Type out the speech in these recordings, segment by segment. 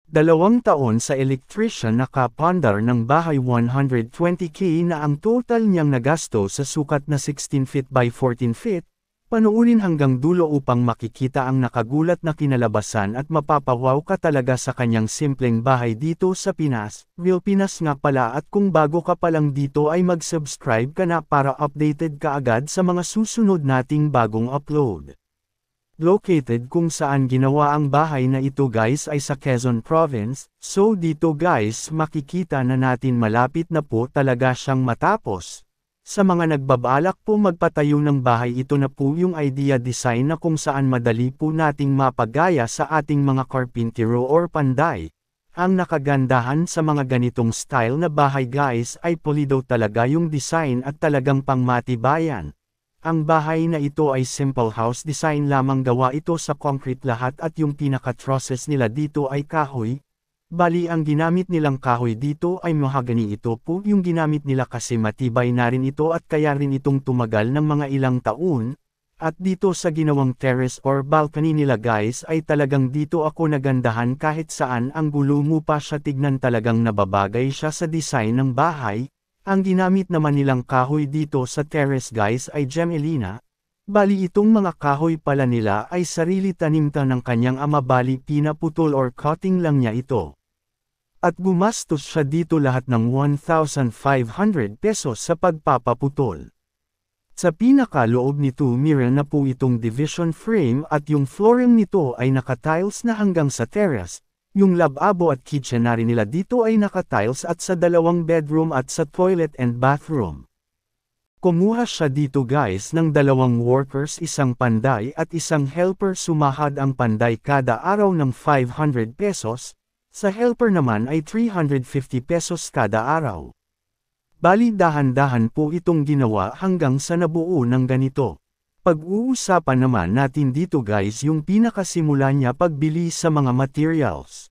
2 taon sa electrician nakapandar ng bahay 120k na ang total niyang nagasto sa sukat na 16 feet by 14 feet, panuurin hanggang dulo upang makikita ang nakagulat na kinalabasan at mapapawaw ka talaga sa kanyang simpleng bahay dito sa Pinas. Real Pinas nga pala, at kung bago ka pa lang dito ay mag-subscribe ka na para updated ka agad sa mga susunod nating bagong upload. Located kung saan ginawa ang bahay na ito guys ay sa Quezon Province, so dito guys makikita na natin malapit na po talaga siyang matapos. Sa mga nagbabalak po magpatayo ng bahay, ito na po yung idea design na kung saan madali po nating mapagaya sa ating mga karpintero or panday. Ang nakagandahan sa mga ganitong style na bahay guys ay pulido talaga yung design at talagang pangmatibayan. Ang bahay na ito ay simple house design lamang, gawa ito sa concrete lahat at yung pinaka-trusses nila dito ay kahoy. Bali ang ginamit nilang kahoy dito ay mahogany, ito po yung ginamit nila kasi matibay na rin ito at kaya rin itong tumagal ng mga ilang taon. At dito sa ginawang terrace or balcony nila guys ay talagang dito ako nagandahan, kahit saan ang gulo mo pa siya tignan, talagang nababagay siya sa design ng bahay. Ang ginamit naman nilang kahoy dito sa terrace guys ay Gemelina. Bali itong mga kahoy pala nila ay sarili tanimta ng kanyang ama, bali pinaputol or cutting lang niya ito. At gumastos siya dito lahat ng 1,500 pesos sa pagpapaputol. Sa pinakaloob nito meron na po itong division frame at yung flooring nito ay naka-tiles na hanggang sa terrace. Yung lababo at kitchen na rin nila dito ay naka-tiles at sa 2 bedroom at sa toilet and bathroom. Kumuha siya dito guys ng 2 workers, isang panday at isang helper. Sumahad ang panday kada araw ng 500 pesos, sa helper naman ay 350 pesos kada araw. Bali dahan-dahan po itong ginawa hanggang sa nabuo ng ganito. Pag-uusapan naman natin dito guys yung pinakasimula niya pagbili sa mga materials.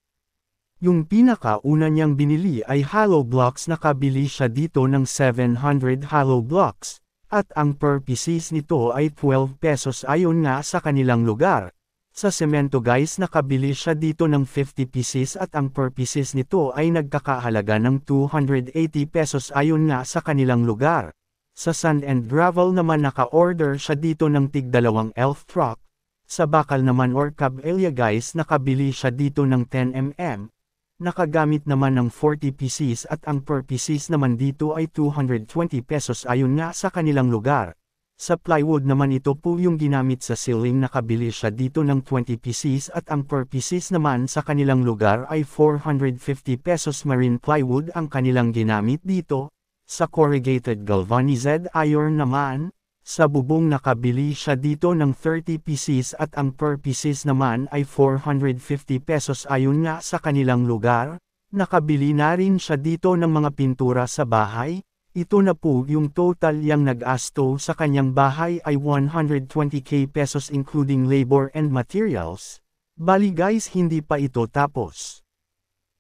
Yung pinakauna niyang binili ay hollow blocks, nakabili siya dito ng 700 hollow blocks, at ang per pieces nito ay 12 pesos ayon nga sa kanilang lugar. Sa semento guys nakabili siya dito ng 50 pieces at ang per pieces nito ay nagkakahalaga ng 280 pesos ayon nga sa kanilang lugar. Sa sand and gravel naman naka-order siya dito ng tig 2 elf truck. Sa bakal naman or kabelya guys nakabili siya dito ng 10 mm. Nakagamit naman ng 40 pieces at ang per pieces naman dito ay 220 pesos ayon nga sa kanilang lugar. Sa plywood naman ito po yung ginamit sa ceiling, nakabili siya dito ng 20 pieces at ang per pieces naman sa kanilang lugar ay 450 pesos. Marine plywood ang kanilang ginamit dito. Sa corrugated galvanized iron naman, sa bubong nakabili siya dito ng 30 pieces at ang per pieces naman ay 450 pesos ayon nga sa kanilang lugar. Nakabili na rin siya dito ng mga pintura sa bahay. Ito na po yung total yang nag-asto sa kanyang bahay ay 120k pesos including labor and materials. Bali guys hindi pa ito tapos.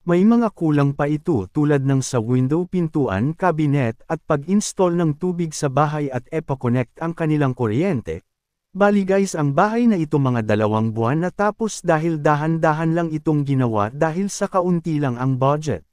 May mga kulang pa ito tulad ng sa window, pintuan, cabinet at pag-install ng tubig sa bahay at epa-connect ang kanilang kuryente. Bali guys ang bahay na ito mga 2 buwan na tapos dahil dahan-dahan lang itong ginawa dahil sa kaunti lang ang budget.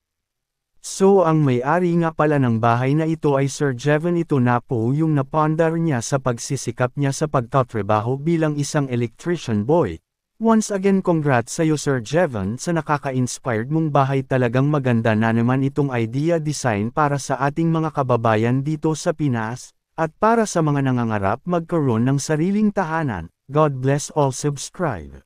So ang may-ari nga pala ng bahay na ito ay Sir Jevan. Ito na po yung napandar niya sa pagsisikap niya sa pagtatrabaho bilang isang electrician boy. Once again congrats sa'yo Sir Jevan sa nakaka-inspired mong bahay. Talagang maganda na naman itong idea design para sa ating mga kababayan dito sa Pinas, at para sa mga nangangarap magkaroon ng sariling tahanan. God bless all. Subscribe.